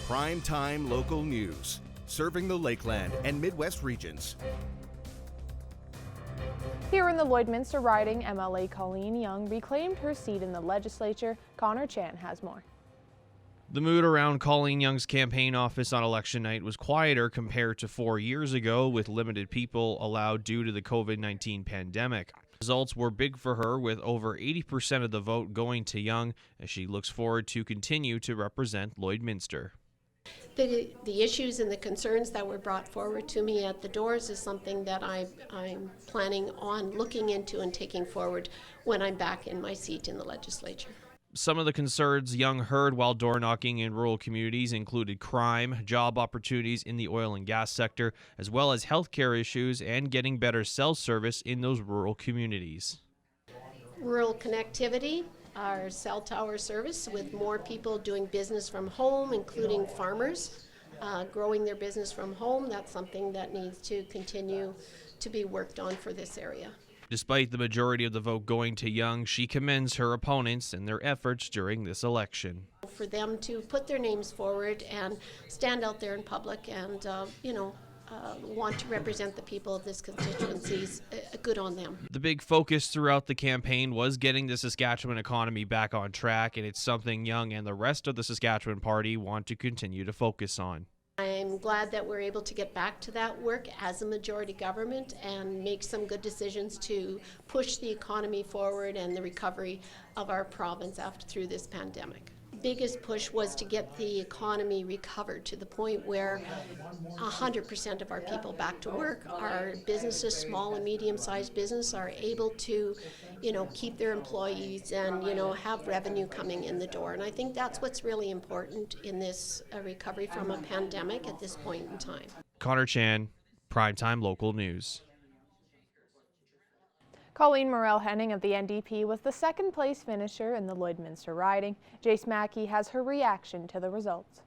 Primetime local news, serving the Lakeland and Midwest regions. Here in the Lloydminster riding, MLA Colleen Young reclaimed her seat in the legislature. Connor Chan has more. The mood around Colleen Young's campaign office on election night was quieter compared to 4 years ago, with limited people allowed due to the COVID-19 pandemic. Results were big for her, with over 80% of the vote going to Young, as she looks forward to continue to represent Lloydminster. The issues and the concerns that were brought forward to me at the doors is something that I'm planning on looking into and taking forward when I'm back in my seat in the legislature. Some of the concerns Young heard while door knocking in rural communities included crime, job opportunities in the oil and gas sector, as well as healthcare issues and getting better cell service in those rural communities. Rural connectivity, our cell tower service with more people doing business from home, including farmers growing their business from home. That's something that needs to continue to be worked on for this area. Despite the majority of the vote going to Young, she commends her opponents and their efforts during this election. For them to put their names forward and stand out there in public and, want to represent the people of this constituency is good on them. The big focus throughout the campaign was getting the Saskatchewan economy back on track, and it's something Young and the rest of the Saskatchewan Party want to continue to focus on. I'm glad that we're able to get back to that work as a majority government and make some good decisions to push the economy forward and the recovery of our province through this pandemic. Biggest push was to get the economy recovered to the point where 100% of our people back to work. Our businesses, small and medium-sized business, are able to, keep their employees and, have revenue coming in the door. And I think that's what's really important in this recovery from a pandemic at this point in time. Connor Chan, Primetime Local News. Colleen Morrell Henning of the NDP was the second-place finisher in the Lloydminster riding. Jace Mackey has her reaction to the results.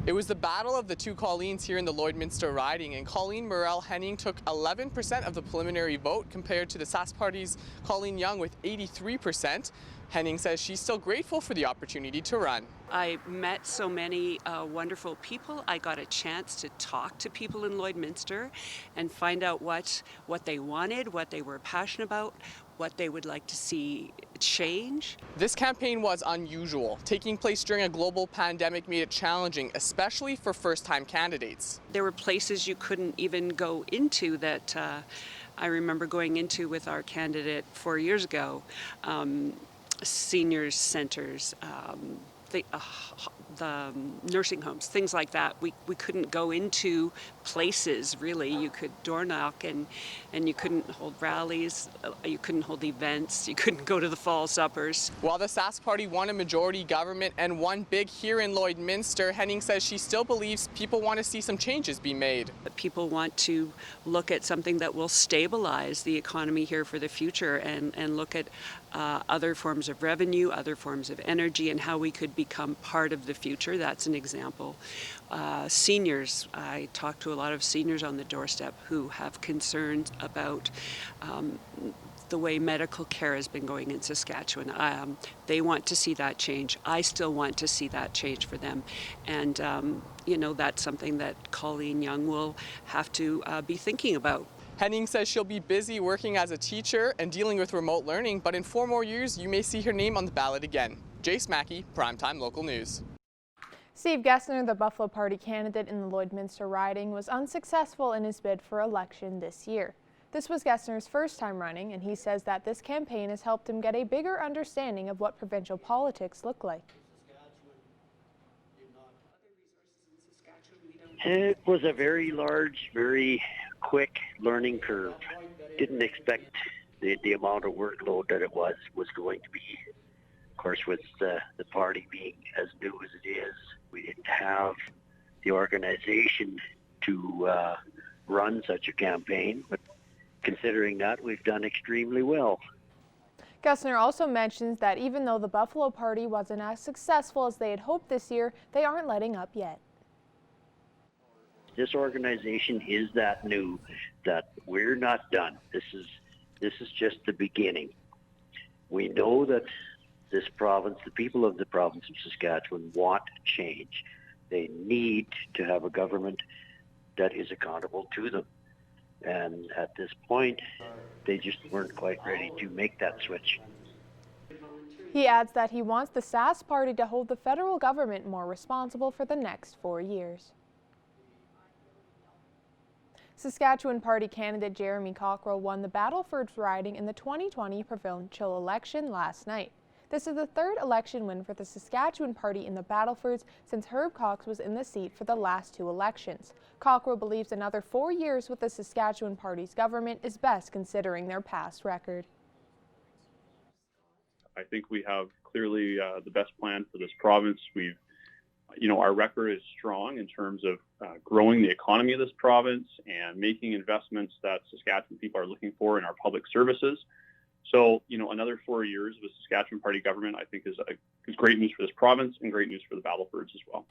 It was the battle of the two Colleens here in the Lloydminster riding, and Colleen Morrell Henning took 11% of the preliminary vote compared to the Sask Party's Colleen Young with 83%. Henning says she's still grateful for the opportunity to run. I met so many wonderful people. I got a chance to talk to people in Lloydminster and find out what they wanted, what they were passionate about, what they would like to see change. This campaign was unusual. Taking place during a global pandemic made it challenging, especially for first-time candidates. There were places you couldn't even go into that I remember going into with our candidate 4 years ago. Seniors centers, the nursing homes, things like that. We couldn't go into places, really. You could door knock and you couldn't hold rallies, you couldn't hold events, you couldn't go to the fall suppers. While the Sask Party won a majority government and won big here in Lloydminster, Henning says she still believes people want to see some changes be made. People want to look at something that will stabilize the economy here for the future and look at other forms of revenue, other forms of energy, and how we could become part of the future. That's an example. Seniors, I talk to a lot of seniors on the doorstep who have concerns about the way medical care has been going in Saskatchewan. They want to see that change. I still want to see that change for them. And, that's something that Colleen Young will have to be thinking about. Henning says she'll be busy working as a teacher and dealing with remote learning, but in 4 more years, you may see her name on the ballot again. Jace Mackey, Primetime Local News. Steve Gessner, the Buffalo Party candidate in the Lloydminster riding, was unsuccessful in his bid for election this year. This was Gessner's first time running, and he says that this campaign has helped him get a bigger understanding of what provincial politics look like. It was a very large, very quick learning curve. Didn't expect the amount of workload that it was going to be. Of course, with the party being as new as it is, we didn't have the organization to run such a campaign, but considering that, we've done extremely well. Gessner also mentions that even though the Buffalo Party wasn't as successful as they had hoped this year, they aren't letting up yet. This organization is that new that we're not done. This is just the beginning. We know that this province, the people of the province of Saskatchewan, want change. They need to have a government that is accountable to them. And at this point, they just weren't quite ready to make that switch. He adds that he wants the Sask party to hold the federal government more responsible for the next 4 years. Saskatchewan Party candidate Jeremy Cockrell won the Battlefords riding in the 2020 provincial election last night. This is the third election win for the Saskatchewan Party in the Battlefords since Herb Cox was in the seat for the last 2 elections. Cockrell believes another 4 years with the Saskatchewan Party's government is best considering their past record. I think we have clearly the best plan for this province. Our record is strong in terms of growing the economy of this province and making investments that Saskatchewan people are looking for in our public services. So, another 4 years of a Saskatchewan Party government, I think, is great news for this province and great news for the Battlefords as well.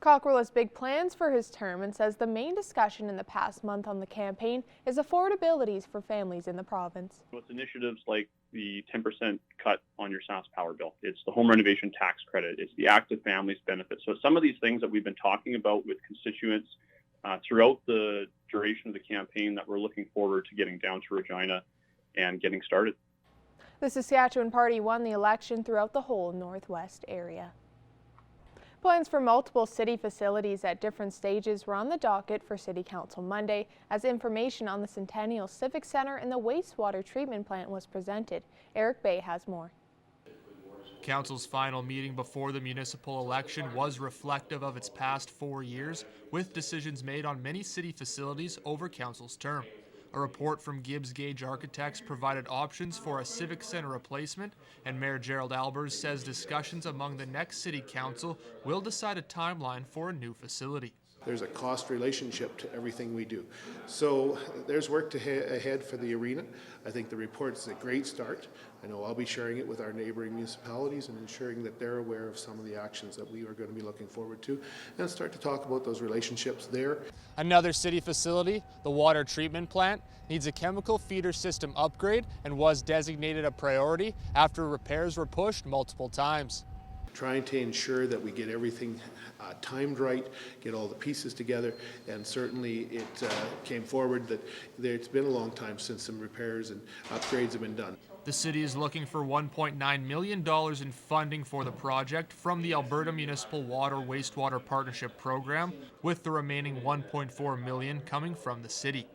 Cockrell has big plans for his term and says the main discussion in the past month on the campaign is affordabilities for families in the province. It's initiatives like the 10% cut on your Sask Power bill. It's the home renovation tax credit. It's the active families benefit. So some of these things that we've been talking about with constituents throughout the duration of the campaign that we're looking forward to getting down to Regina and getting started. The Saskatchewan Party won the election throughout the whole Northwest area. Plans for multiple city facilities at different stages were on the docket for City Council Monday as information on the Centennial Civic Centre and the wastewater treatment plant was presented. Eric Bay has more. Council's final meeting before the municipal election was reflective of its past 4 years, with decisions made on many city facilities over Council's term. A report from Gibbs Gage Architects provided options for a civic center replacement, and Mayor Gerald Albers says discussions among the next city council will decide a timeline for a new facility. There's a cost relationship to everything we do. So there's work ahead for the arena. I think the report is a great start. I know I'll be sharing it with our neighboring municipalities and ensuring that they're aware of some of the actions that we are going to be looking forward to and start to talk about those relationships there. Another city facility, the water treatment plant, needs a chemical feeder system upgrade and was designated a priority after repairs were pushed multiple times. Trying to ensure that we get everything timed right, get all the pieces together, and certainly it came forward that it's been a long time since some repairs and upgrades have been done. The city is looking for $1.9 million in funding for the project from the Alberta Municipal Water Wastewater Partnership Program, with the remaining $1.4 million coming from the city.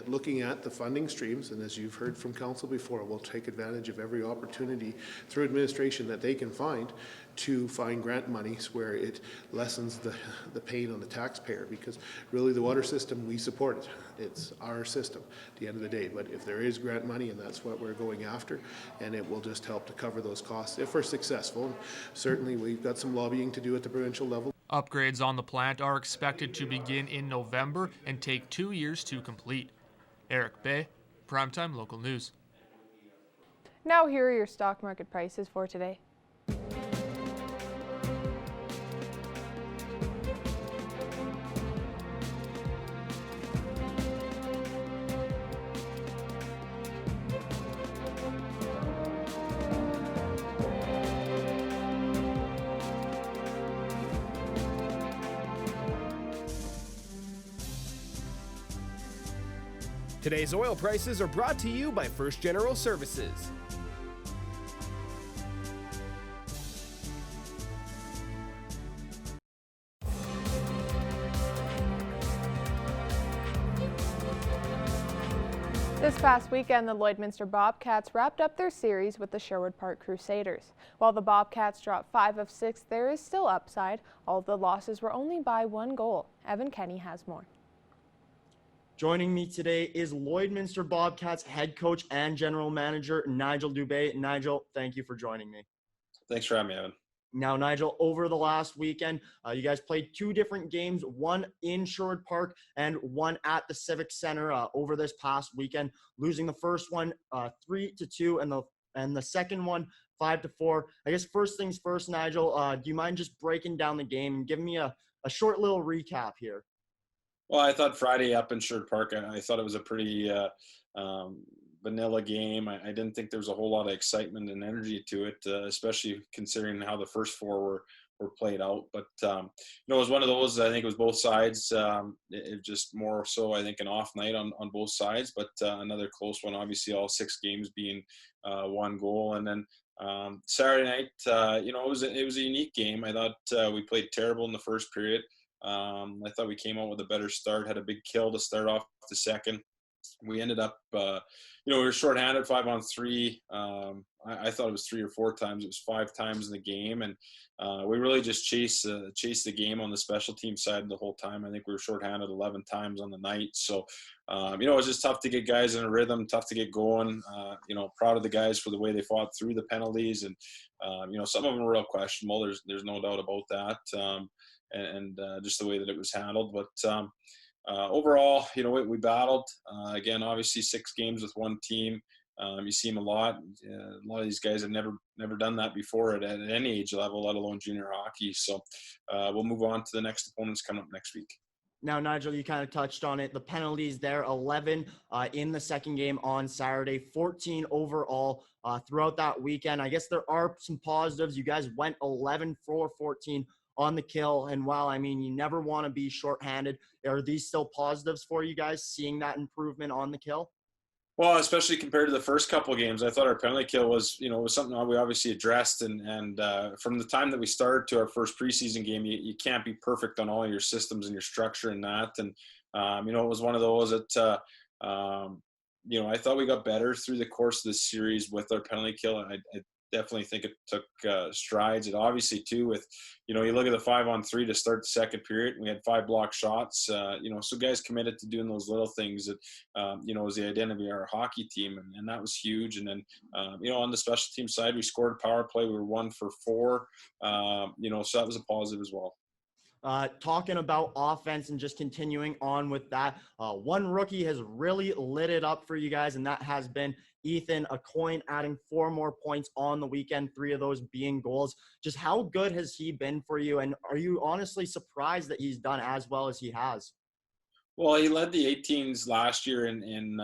Looking at the funding streams, and as you've heard from council before, we'll take advantage of every opportunity through administration that they can find to find grant monies where it lessens the pain on the taxpayer, because really the water system, we support it. It's our system at the end of the day. But if there is grant money, and that's what we're going after, and it will just help to cover those costs if we're successful. And certainly we've got some lobbying to do at the provincial level. Upgrades on the plant are expected to begin in November and take 2 years to complete. Eric Bay, Primetime Local News. Now here are your stock market prices for today. Today's oil prices are brought to you by First General Services. This past weekend, the Lloydminster Bobcats wrapped up their series with the Sherwood Park Crusaders. While the Bobcats dropped 5 of 6, there is still upside. All of the losses were only by 1 goal. Evan Kenny has more. Joining me today is Lloydminster Bobcats head coach and general manager Nigel Dubé. Nigel, thank you for joining me. Thanks for having me, Evan. Now, Nigel, over the last weekend, you guys played 2 different games, one in Sherwood Park and one at the Civic Center over this past weekend, losing the first one 3-2 and the second one 5-4. I guess first things first, Nigel, do you mind just breaking down the game and giving me a short little recap here? Well, I thought Friday up in Sherwood Park, I thought it was a pretty vanilla game. I didn't think there was a whole lot of excitement and energy to it, especially considering how the first 4 played out. But it was one of those. I think it was both sides. It just more so, I think, an off night on both sides. But another close one. Obviously, all 6 games being 1 goal, and then Saturday night, it was a unique game. I thought we played terrible in the first period. I thought we came out with a better start. Had a big kill to start off the second. We ended up, we were shorthanded 5-on-3. I thought it was 3 or 4 times. It was 5 times in the game, and we really just chased the game on the special team side the whole time. I think we were shorthanded 11 times on the night. So, it was just tough to get guys in a rhythm, tough to get going. Proud of the guys for the way they fought through the penalties, and some of them were real questionable. There's no doubt about that, and just the way that it was handled, but. Overall, we battled. Again, obviously 6 games with one team. You see them a lot. A lot of these guys have never done that before at any age level, let alone junior hockey. So we'll move on to the next opponents coming up next week. Now, Nigel, you kind of touched on it. The penalties there, 11 in the second game on Saturday, 14 overall throughout that weekend. I guess there are some positives. You guys went 11 for 14 on the kill. And while, you never want to be shorthanded, are these still positives for you guys, seeing that improvement on the kill? Well, especially compared to the first couple of games, I thought our penalty kill was, was something that we obviously addressed. And from the time that we started to our first preseason game, you can't be perfect on all your systems and your structure and that. And, it was one of those that, I thought we got better through the course of the series with our penalty kill. I definitely think it took strides. It obviously too with, you look at the 5-on-3 to start the second period, and we had 5 block shots, so guys committed to doing those little things that, was the identity of our hockey team. And that was huge. And then, on the special team side, we scored a power play. We were 1 for 4, so that was a positive as well. Talking about offense and just continuing on with that, one rookie has really lit it up for you guys, and that has been Ethan Aucoin, adding 4 more points on the weekend, 3 of those being goals. Just how good has he been for you, and are you honestly surprised that he's done as well as he has? Well, he led the 18s last year in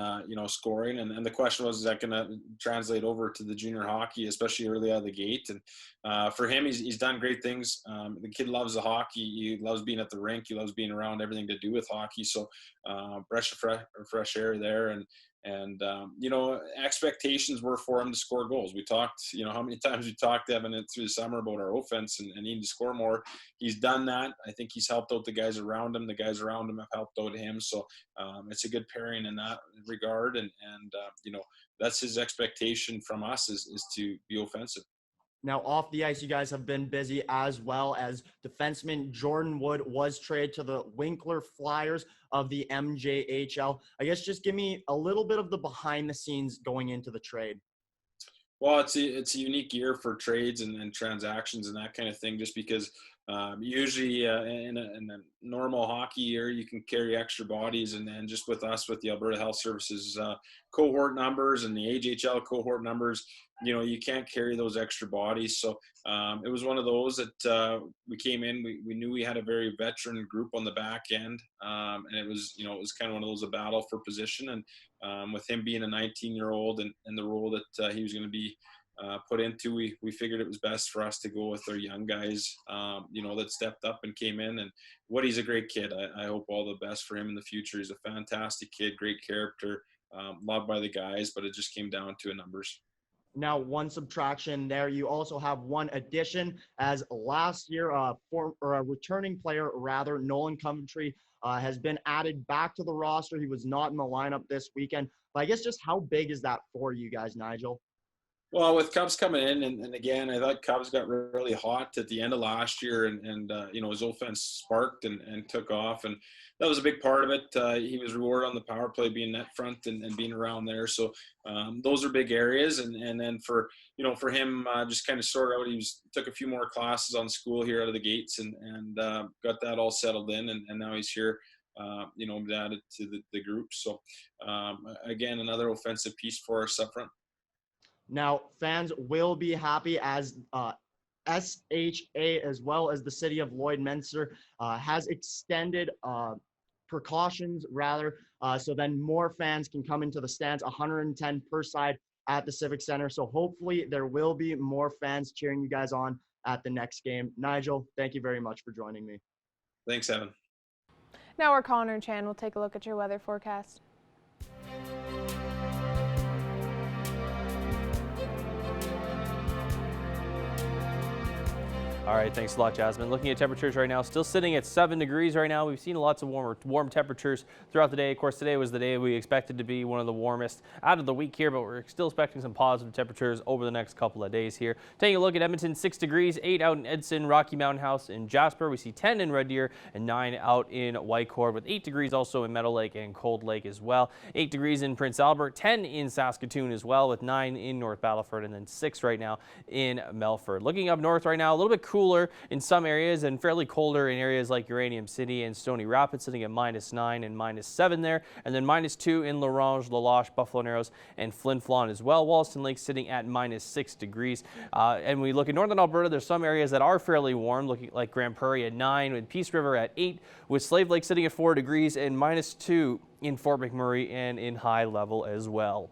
scoring, and the question was, is that going to translate over to the junior hockey, especially early out of the gate? And for him, he's done great things. The kid loves the hockey. He loves being at the rink. He loves being around everything to do with hockey. So fresh fresh air there, and expectations were for him to score goals. We talked, how many times we talked, Evan, through the summer about our offense and needing to score more. He's done that. I think he's helped out the guys around him. The guys around him have helped out him. So it's a good pairing in that regard. And that's his expectation from us is to be offensive. Now, off the ice, you guys have been busy, as well as defenseman Jordan Wood was traded to the Winkler Flyers of the MJHL. I guess just give me a little bit of the behind the scenes going into the trade. Well, it's a unique year for trades and transactions and that kind of thing, just because usually in a normal hockey year, you can carry extra bodies. And then just with us, with the Alberta Health Services cohort numbers and the AJHL cohort numbers, you can't carry those extra bodies. So it was one of those that we came in, we knew we had a very veteran group on the back end. And it was kind of one of those, a battle for position. And with him being a 19-year-old and the role that he was going to be put into, we figured it was best for us to go with our young guys, that stepped up and came in. And Woody's a great kid. I hope all the best for him in the future. He's a fantastic kid, great character, loved by the guys, but it just came down to numbers. Now, one subtraction there. You also have one addition, as last year, a returning player, Nolan Coventry, has been added back to the roster. He was not in the lineup this weekend. But I guess just how big is that for you guys, Nigel? Well, with Cubs coming in, and again, I thought Cubs got really hot at the end of last year, and his offense sparked and took off, and that was a big part of it. He was rewarded on the power play, being net front and being around there. So those are big areas, and then for him, just kind of sort out. He took a few more classes on school here out of the gates, and got that all settled in, and now he's here. Added to the group. So again, another offensive piece for us up front. Now, fans will be happy as SHA, as well as the city of Lloydminster, has extended precautions, so then more fans can come into the stands, 110 per side at the Civic Center. So hopefully there will be more fans cheering you guys on at the next game. Nigel, thank you very much for joining me. Thanks, Evan. Now we're Connor and Chan. We'll take a look at your weather forecast. All right, thanks a lot, Jasmine. Looking at temperatures right now, still sitting at 7 degrees right now. We've seen lots of warm temperatures throughout the day. Of course, today was the day we expected to be one of the warmest out of the week here, but we're still expecting some positive temperatures over the next couple of days here. Taking a look at Edmonton, 6 degrees, 8 out in Edson, Rocky Mountain House in Jasper. We see 10 in Red Deer and 9 out in Whitecourt, with 8 degrees also in Meadow Lake and Cold Lake as well. 8 degrees in Prince Albert, 10 in Saskatoon as well, with 9 in North Battleford, and then 6 right now in Melford. Looking up north right now, a little bit cooler in some areas and fairly colder in areas like Uranium City and Stony Rapids, sitting at -9 and -7 there, and then -2 in La Ronge, La Loche, Buffalo Narrows, and Flin Flon as well. Wollaston Lake sitting at -6 degrees. And we look at northern Alberta, there's some areas that are fairly warm, looking like Grand Prairie at 9, with Peace River at 8, with Slave Lake sitting at 4 degrees, and -2 in Fort McMurray and in High Level as well.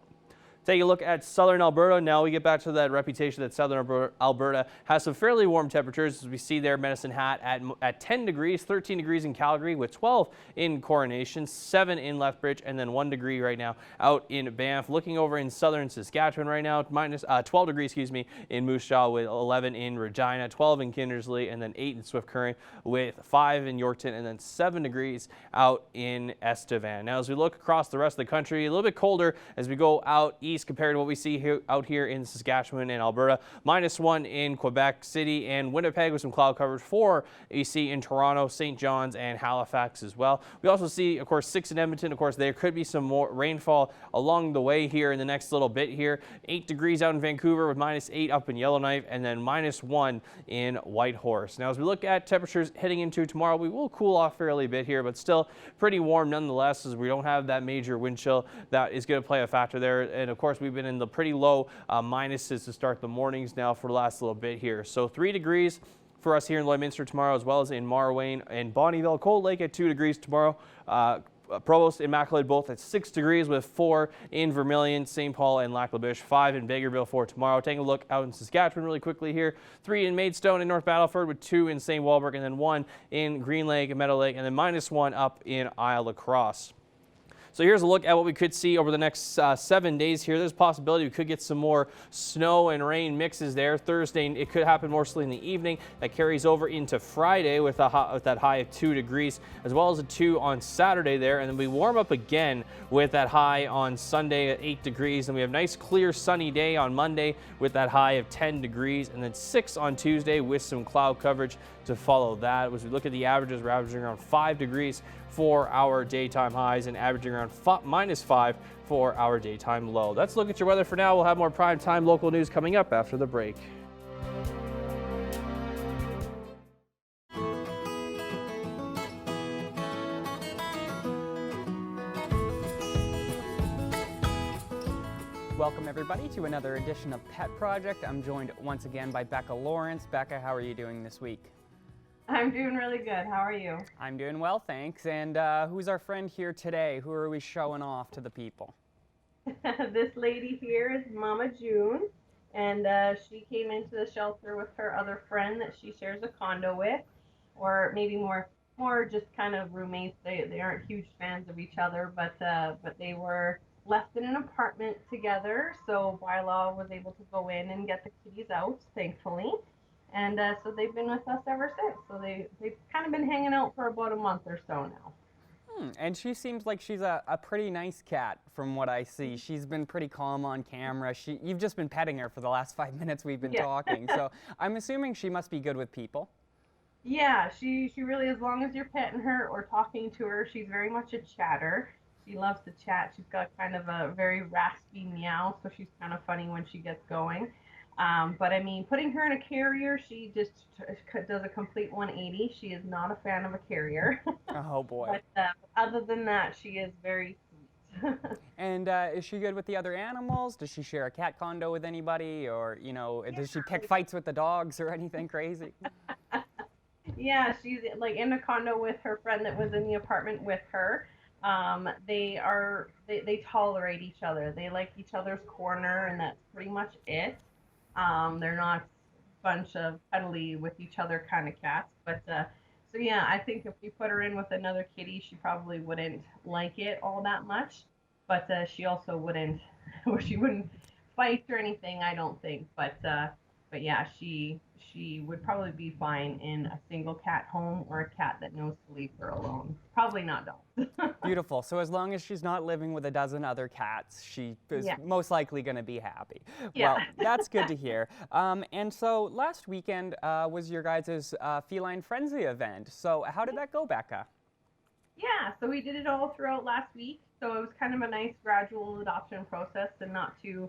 Take a look at southern Alberta. Now we get back to that reputation that southern Alberta has some fairly warm temperatures. As we see there, Medicine Hat at 10 degrees, 13 degrees in Calgary, with 12 in Coronation, 7 in Lethbridge, and then 1 degree right now out in Banff. Looking over in southern Saskatchewan right now, 12 degrees, in Moose Jaw, with 11 in Regina, 12 in Kindersley, and then 8 in Swift Current, with 5 in Yorkton, and then 7 degrees out in Estevan. Now, as we look across the rest of the country, a little bit colder as we go out east compared to what we see out here in Saskatchewan and Alberta. -1 in Quebec City and Winnipeg, with some cloud coverage. 4 you see in Toronto, St. John's, and Halifax as well. We also see, of course, 6 in Edmonton. Of course, there could be some more rainfall along the way here in the next little bit here. 8 degrees out in Vancouver, with -8 up in Yellowknife, and then -1 in Whitehorse. Now, as we look at temperatures heading into tomorrow, we will cool off fairly a bit here, but still pretty warm nonetheless, as we don't have that major wind chill that is going to play a factor there. And of course, we've been in the pretty low minuses to start the mornings now for the last little bit here. So 3 degrees for us here in Lloydminster tomorrow, as well as in Marwayne and Bonnyville. Cold Lake at 2 degrees tomorrow. Provost, Immaculate both at 6 degrees, with 4 in Vermilion, St. Paul, and Lac La Biche, 5 in Bakerville for tomorrow. Taking a look out in Saskatchewan really quickly here. 3 in Maidstone and North Battleford, with 2 in St. Walburg, and then 1 in Green Lake and Meadow Lake, and then -1 up in Isle La Crosse. So here's a look at what we could see over the next 7 days here. There's a possibility we could get some more snow and rain mixes there. Thursday, it could happen mostly in the evening. That carries over into Friday with that high of 2 degrees, as well as a 2 on Saturday there. And then we warm up again with that high on Sunday at 8 degrees. And we have a nice, clear, sunny day on Monday with that high of 10 degrees. And then 6 on Tuesday with some cloud coverage to follow that. As we look at the averages, we're averaging around 5 degrees for our daytime highs and averaging around -5 for our daytime low. Let's look at your weather for now. We'll have more prime time local news coming up after the break. Welcome everybody to another edition of Pet Project. I'm joined once again by Becca Lawrence. Becca, how are you doing this week? I'm doing really good. How are you? I'm doing well, thanks. And who's our friend here today? Who are we showing off to the people? This lady here is Mama June, and she came into the shelter with her other friend that she shares a condo with, or maybe more just kind of roommates. They aren't huge fans of each other, but they were left in an apartment together, so Bylaw was able to go in and get the kitties out, thankfully. And so they've been with us ever since. So they've kind of been hanging out for about a month or so now. And she seems like she's a pretty nice cat from what I see. She's been pretty calm on camera. You've just been petting her for the last 5 minutes we've been talking. So I'm assuming she must be good with people. Yeah, she really, as long as you're petting her or talking to her, she's very much a chatter. She loves to chat. She's got kind of a very raspy meow, so she's kind of funny when she gets going. But I mean, putting her in a carrier, she just does a complete 180. She is not a fan of a carrier. Oh boy. But other than that, she is very sweet. And is she good with the other animals? Does she share a cat condo with anybody? Or, does she pick fights with the dogs or anything crazy? Yeah, she's like in a condo with her friend that was in the apartment with her. They tolerate each other. They like each other's corner, and that's pretty much it. They're not bunch of cuddly with each other kind of cats. But so yeah, I think if we put her in with another kitty, she probably wouldn't like it all that much. But she also wouldn't, or she wouldn't fight or anything, I don't think. But yeah, she would probably be fine in a single cat home or a cat that knows to leave her alone. Probably not dogs. Beautiful. So as long as she's not living with a dozen other cats, she is Yeah. most likely going to be happy. Yeah. Well, that's good to hear. And so last weekend was your guys' Feline Frenzy event. So how did that go, Becca? Yeah, so we did it all throughout last week. So it was kind of a nice gradual adoption process and not too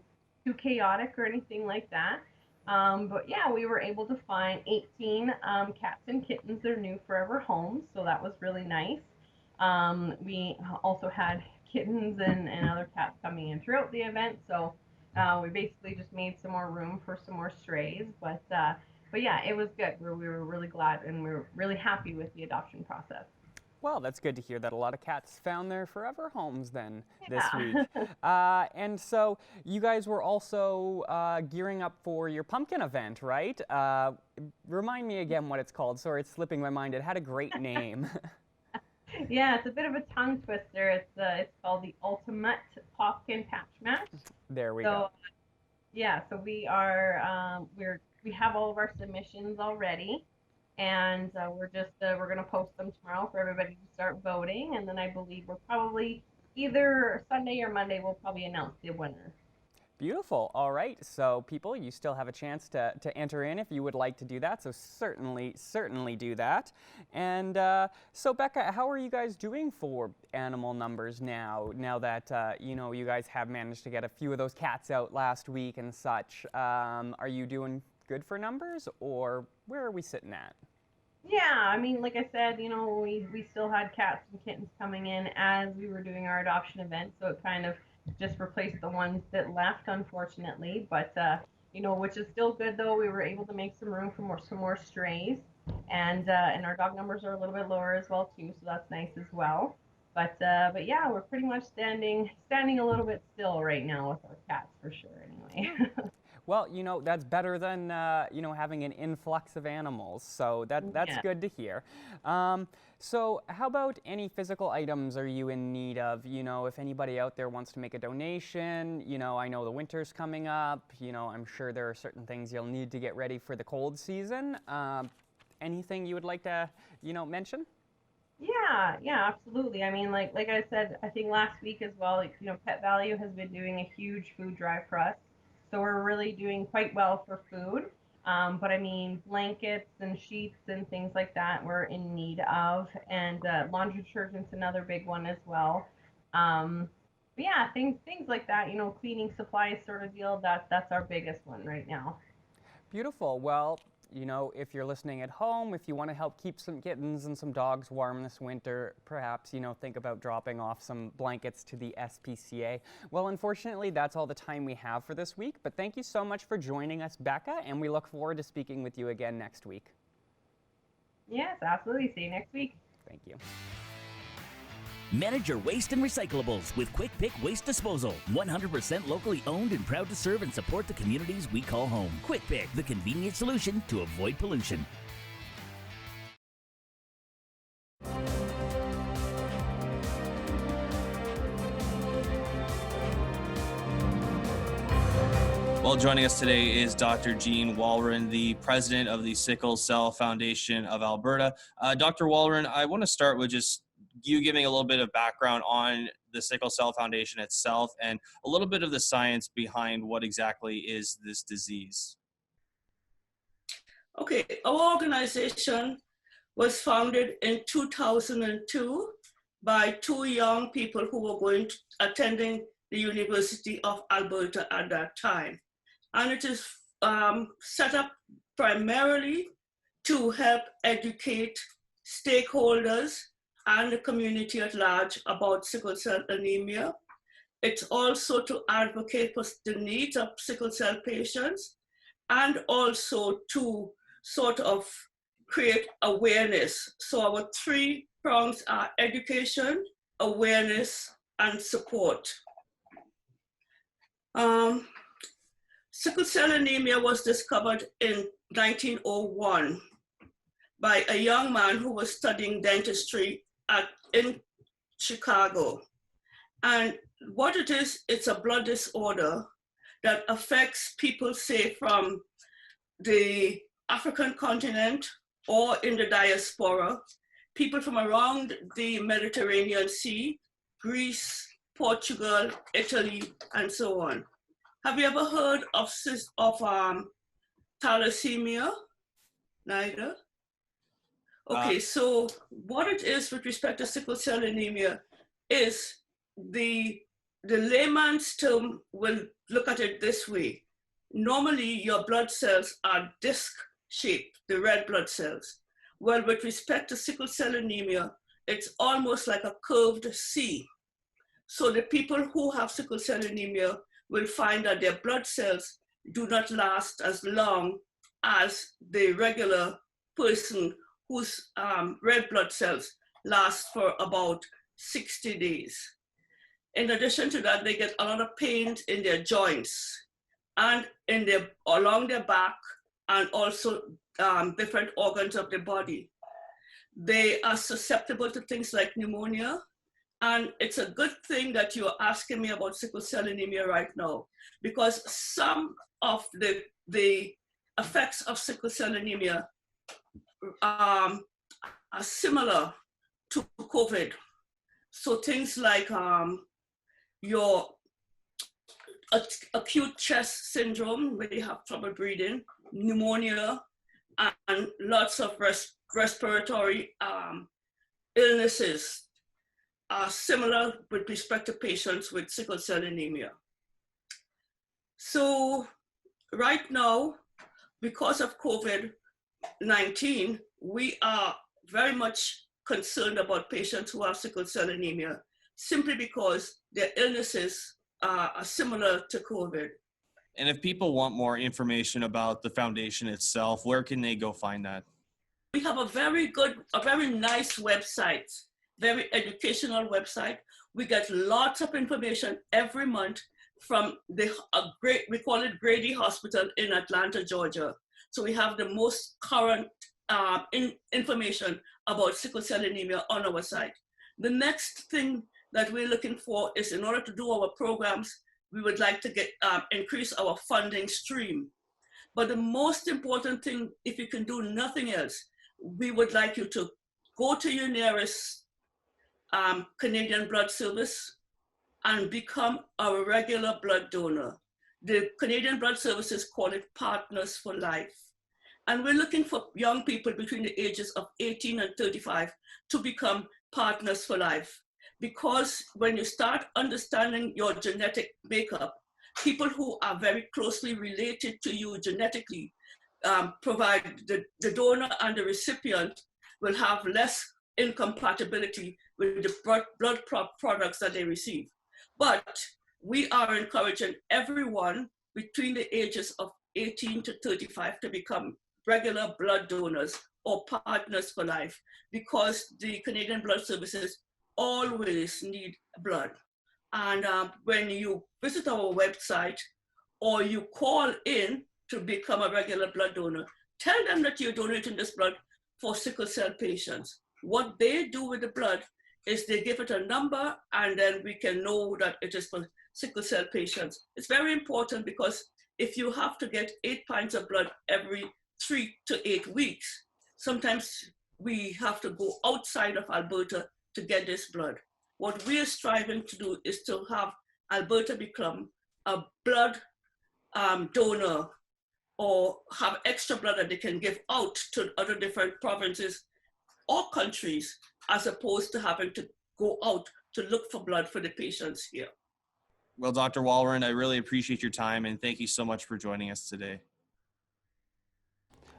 chaotic or anything like that. But yeah, we were able to find 18 cats and kittens their new forever homes, so that was really nice. We also had kittens and other cats coming in throughout the event, so we basically just made some more room for some more strays. But yeah, it was good. We were really glad and we were really happy with the adoption process. Well, that's good to hear that a lot of cats found their forever homes then this week. And so you guys were also gearing up for your pumpkin event, right? Remind me again what it's called. Sorry, it's slipping my mind. It had a great name. Yeah, it's a bit of a tongue twister. It's called the Ultimate Pumpkin Patch Match. There we go. Yeah, so we are we have all of our submissions already. And we're going to post them tomorrow for everybody to start voting. And then I believe we're probably either Sunday or Monday, we'll probably announce the winner. Beautiful. All right. So people, you still have a chance to enter in if you would like to do that. So certainly do that. And so Becca, how are you guys doing for animal numbers now that, you guys have managed to get a few of those cats out last week and such? Are you doing good for numbers, or where are we sitting at? Yeah, I mean, like I said, we still had cats and kittens coming in as we were doing our adoption event, so it kind of just replaced the ones that left, unfortunately. But which is still good though. We were able to make some room for some more strays, and our dog numbers are a little bit lower as well too, so that's nice as well. But yeah, we're pretty much standing a little bit still right now with our cats for sure. Anyway. Well, that's better than, having an influx of animals. So that's good to hear. So how about any physical items are you in need of? If anybody out there wants to make a donation, I know the winter's coming up. I'm sure there are certain things you'll need to get ready for the cold season. Anything you would like to, mention? Yeah, absolutely. I mean, like I said, I think last week as well, Pet Value has been doing a huge food drive for us. So we're really doing quite well for food. But I mean, blankets and sheets and things like that we're in need of. And laundry detergent's another big one as well. But yeah, things like that, cleaning supplies sort of deal, that's our biggest one right now. Beautiful. Well, if you're listening at home, if you want to help keep some kittens and some dogs warm this winter, perhaps, think about dropping off some blankets to the SPCA. Well, unfortunately, that's all the time we have for this week, but thank you so much for joining us, Becca, and we look forward to speaking with you again next week. Yes, absolutely. See you next week. Thank you. Manage your waste and recyclables with Quick Pick Waste Disposal. 100% locally owned and proud to serve and support the communities we call home. Quick Pick, the convenient solution to avoid pollution. Well, joining us today is Dr. Gene Walron, the president of the Sickle Cell Foundation of Alberta. Dr. Walron, I want to start with just you giving a little bit of background on the Sickle Cell Foundation itself and a little bit of the science behind what exactly is this disease. Okay, our organization was founded in 2002 by two young people who were attending the University of Alberta at that time. And it is set up primarily to help educate stakeholders and the community at large about sickle cell anemia. It's also to advocate for the needs of sickle cell patients and also to sort of create awareness. So our three prongs are education, awareness, and support. Sickle cell anemia was discovered in 1901 by a young man who was studying dentistry in Chicago. And what it is, it's a blood disorder that affects people, say, from the African continent or in the diaspora, people from around the Mediterranean Sea, Greece, Portugal, Italy, and so on. Have you ever heard of thalassemia? Neither? Okay, so what it is with respect to sickle cell anemia is the layman's term will look at it this way. Normally, your blood cells are disc-shaped, the red blood cells. Well, with respect to sickle cell anemia, it's almost like a curved C. So the people who have sickle cell anemia will find that their blood cells do not last as long as the regular person whose red blood cells last for about 60 days. In addition to that, they get a lot of pain in their joints and along their back, and also different organs of the body. They are susceptible to things like pneumonia. And it's a good thing that you're asking me about sickle cell anemia right now, because some of the effects of sickle cell anemia are similar to COVID. So things like your acute chest syndrome, where you have trouble breathing, pneumonia, and lots of respiratory illnesses are similar with respect to patients with sickle cell anemia. So right now, because of COVID-19, we are very much concerned about patients who have sickle cell anemia, simply because their illnesses are similar to COVID. And if people want more information about the foundation itself, where can they go find that? We have a very nice website, very educational website. We get lots of information every month from we call it Grady Hospital in Atlanta, Georgia. So we have the most current information about sickle cell anemia on our site. The next thing that we're looking for is, in order to do our programs, we would like to increase our funding stream. But the most important thing, if you can do nothing else, we would like you to go to your nearest Canadian Blood Service and become a regular blood donor. The Canadian Blood Services call it Partners for Life. And we're looking for young people between the ages of 18 and 35 to become Partners for Life. Because when you start understanding your genetic makeup, people who are very closely related to you genetically, provide the donor and the recipient will have less incompatibility with the blood products that they receive. But we are encouraging everyone between the ages of 18 to 35 to become regular blood donors or Partners for Life, because the Canadian Blood Services always need blood. And when you visit our website or you call in to become a regular blood donor, tell them that you're donating this blood for sickle cell patients. What they do with the blood is they give it a number, and then we can know that it is for sickle cell patients. It's very important, because if you have to get 8 pints of blood every 3 to 8 weeks, sometimes we have to go outside of Alberta to get this blood. What we are striving to do is to have Alberta become a blood donor, or have extra blood that they can give out to other different provinces or countries, as opposed to having to go out to look for blood for the patients here. Well, Dr. Walron, I really appreciate your time, and thank you so much for joining us today.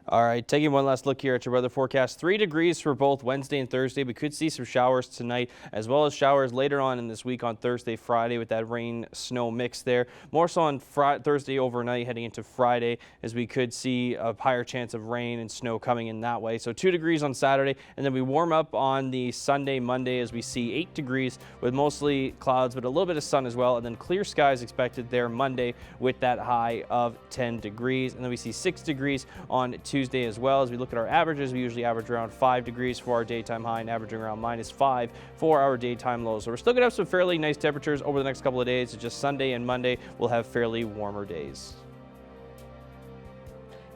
All right, taking one last look here at your weather forecast. 3 degrees for both Wednesday and Thursday. We could see some showers tonight, as well as showers later on in this week on Thursday, Friday, with that rain-snow mix there. More so on Thursday overnight, heading into Friday, as we could see a higher chance of rain and snow coming in that way. So 2 degrees on Saturday, and then we warm up on the Sunday, Monday, as we see 8 degrees with mostly clouds, but a little bit of sun as well, and then clear skies expected there Monday with that high of 10 degrees. And then we see 6 degrees on Tuesday as well. As we look at our averages, we usually average around 5 degrees for our daytime high and averaging around -5 for our daytime lows. So we're still going to have some fairly nice temperatures over the next couple of days. It's just Sunday and Monday we'll have fairly warmer days.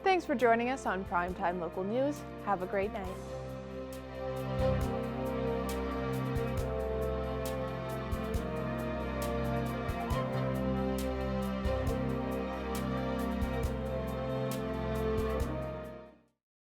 Thanks for joining us on Primetime Local News. Have a great night.